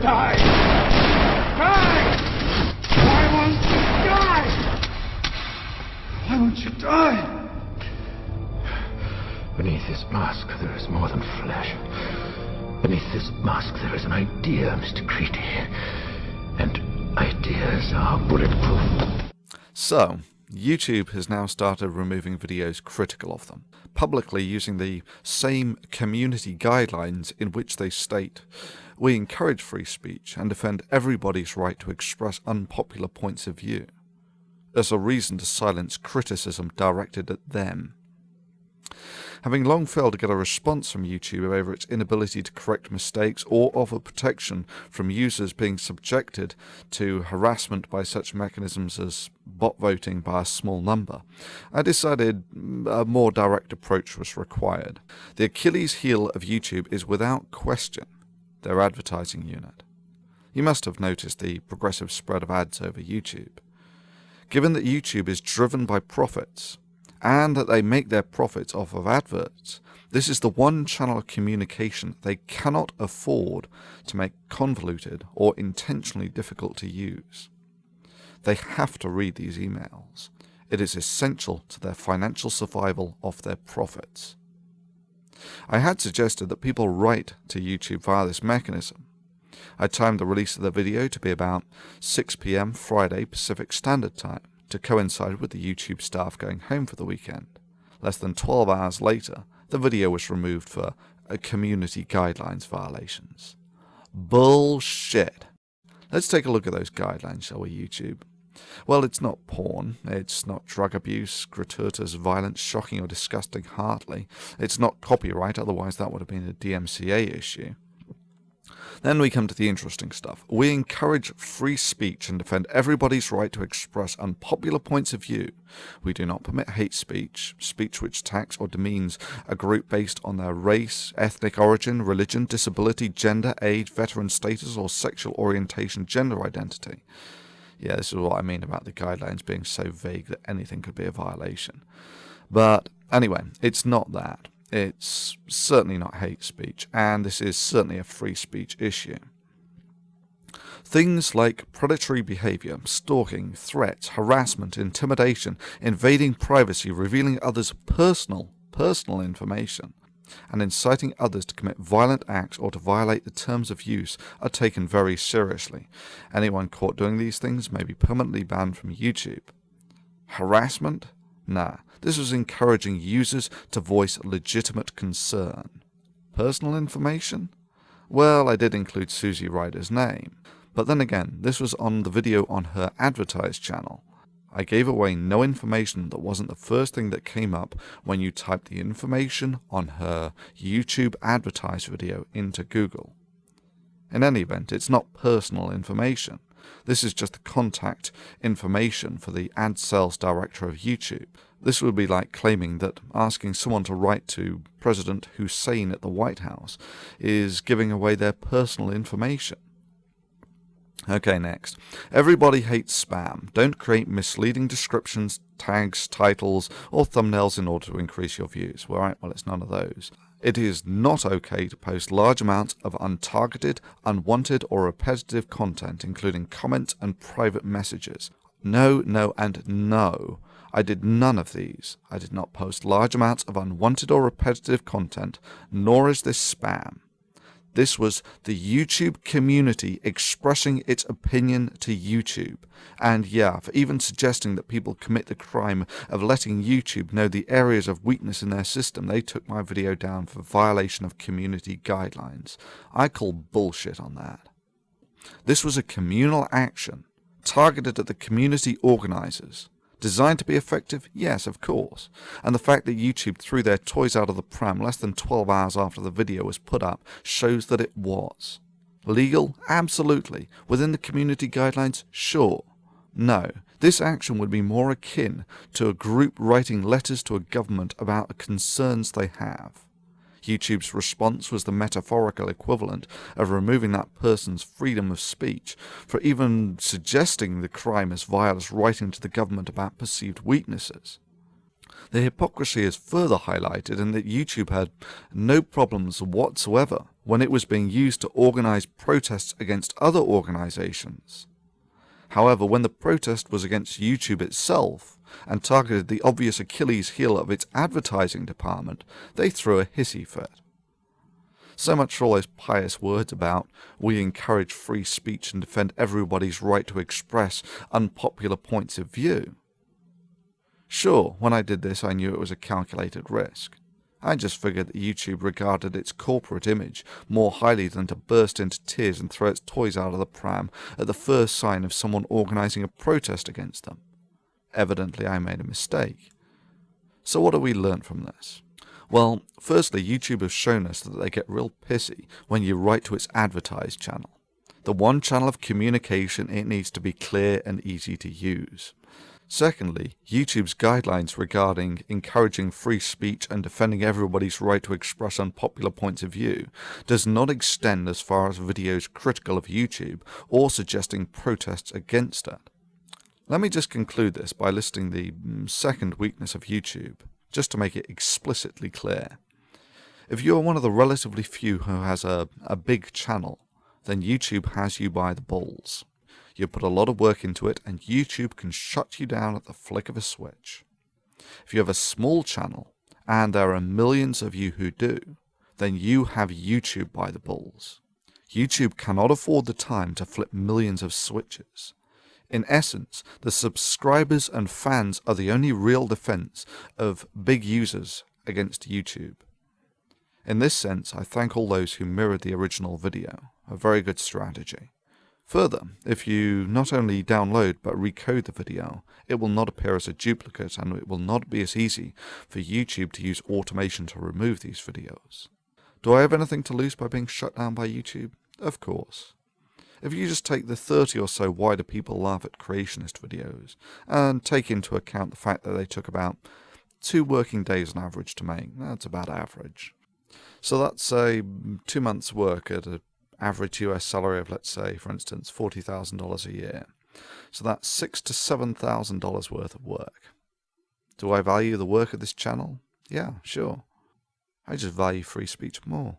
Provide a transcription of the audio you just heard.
Die! Die! Why won't you die? Why won't you die? Beneath this mask, there is more than flesh. Beneath this mask, there is an idea, Mr. Creedy. And ideas are bulletproof. So, YouTube has now started removing videos critical of them, publicly using the same community guidelines in which they state, "We encourage free speech and defend everybody's right to express unpopular points of view," as a reason to silence criticism directed at them. Having long failed to get a response from YouTube over its inability to correct mistakes or offer protection from users being subjected to harassment by such mechanisms as bot voting by a small number, I decided a more direct approach was required. The Achilles heel of YouTube is without question their advertising unit. You must have noticed the progressive spread of ads over YouTube. Given that YouTube is driven by profits, and that they make their profits off of adverts, this is the one channel of communication they cannot afford to make convoluted or intentionally difficult to use. They have to read these emails. It is essential to their financial survival of their profits. I had suggested that people write to YouTube via this mechanism. I timed the release of the video to be about 6 p.m. Friday Pacific Standard Time, to coincide with the YouTube staff going home for the weekend. Less than 12 hours later, the video was removed for community guidelines violations. Bullshit. Let's take a look at those guidelines, shall we, YouTube? Well, it's not porn, it's not drug abuse, gratuitous violence, shocking or disgusting hardly, it's not copyright, otherwise that would have been a DMCA issue. Then we come to the interesting stuff. We encourage free speech and defend everybody's right to express unpopular points of view. We do not permit hate speech, speech which attacks or demeans a group based on their race, ethnic origin, religion, disability, gender, age, veteran status, or sexual orientation, gender identity. Yeah, this is what I mean about the guidelines being so vague that anything could be a violation. But anyway, it's not that. It's certainly not hate speech, and this is certainly a free speech issue. Things like predatory behavior, stalking, threats, harassment, intimidation, invading privacy, revealing others' personal information, and inciting others to commit violent acts or to violate the terms of use are taken very seriously. Anyone caught doing these things may be permanently banned from YouTube. Harassment? Nah, this was encouraging users to voice legitimate concern. Personal information? Well, I did include Susie Ryder's name. But then again, this was on the video on her advertised channel. I gave away no information that wasn't the first thing that came up when you typed the information on her YouTube advertised video into Google. In any event, it's not personal information. This is just the contact information for the ad sales director of YouTube. This would be like claiming that asking someone to write to President Hussein at the White House is giving away their personal information. Okay, next. Everybody hates spam. Don't create misleading descriptions, tags, titles, or thumbnails in order to increase your views. Well, it's none of those. It is not okay to post large amounts of untargeted, unwanted, or repetitive content, including comments and private messages. No, no, and no. I did none of these. I did not post large amounts of unwanted or repetitive content, nor is this spam. This was the YouTube community expressing its opinion to YouTube. And yeah, for even suggesting that people commit the crime of letting YouTube know the areas of weakness in their system, they took my video down for violation of community guidelines. I call bullshit on that. This was a communal action targeted at the community organizers. Designed to be effective? Yes, of course. And the fact that YouTube threw their toys out of the pram less than 12 hours after the video was put up shows that it was. Legal? Absolutely. Within the community guidelines? Sure. No. This action would be more akin to a group writing letters to a government about the concerns they have. YouTube's response was the metaphorical equivalent of removing that person's freedom of speech for even suggesting the crime as vile as writing to the government about perceived weaknesses. The hypocrisy is further highlighted in that YouTube had no problems whatsoever when it was being used to organize protests against other organizations. However, when the protest was against YouTube itself and targeted the obvious Achilles heel of its advertising department, they threw a hissy fit. So much for all those pious words about we encourage free speech and defend everybody's right to express unpopular points of view. Sure, when I did this I knew it was a calculated risk. I just figured that YouTube regarded its corporate image more highly than to burst into tears and throw its toys out of the pram at the first sign of someone organizing a protest against them. Evidently I made a mistake. So what do we learn from this? Well, firstly, YouTube has shown us that they get real pissy when you write to its advertised channel. The one channel of communication, it needs to be clear and easy to use. Secondly, YouTube's guidelines regarding encouraging free speech and defending everybody's right to express unpopular points of view does not extend as far as videos critical of YouTube or suggesting protests against it. Let me just conclude this by listing the second weakness of YouTube, just to make it explicitly clear. If you are one of the relatively few who has a big channel, then YouTube has you by the balls. You put a lot of work into it and YouTube can shut you down at the flick of a switch. If you have a small channel, and there are millions of you who do, then you have YouTube by the balls. YouTube cannot afford the time to flip millions of switches. In essence, the subscribers and fans are the only real defense of big users against YouTube. In this sense, I thank all those who mirrored the original video, a very good strategy. Further, if you not only download but recode the video, it will not appear as a duplicate and it will not be as easy for YouTube to use automation to remove these videos. Do I have anything to lose by being shut down by YouTube? Of course. If you just take the 30 or so why do people laugh at creationist videos and take into account the fact that they took about 2 working days on average to make, that's about average. So that's say 2 months work at an average US salary of, let's say, for instance, $40,000 a year. So that's $6,000 to $7,000 worth of work. Do I value the work of this channel? Yeah, sure. I just value free speech more.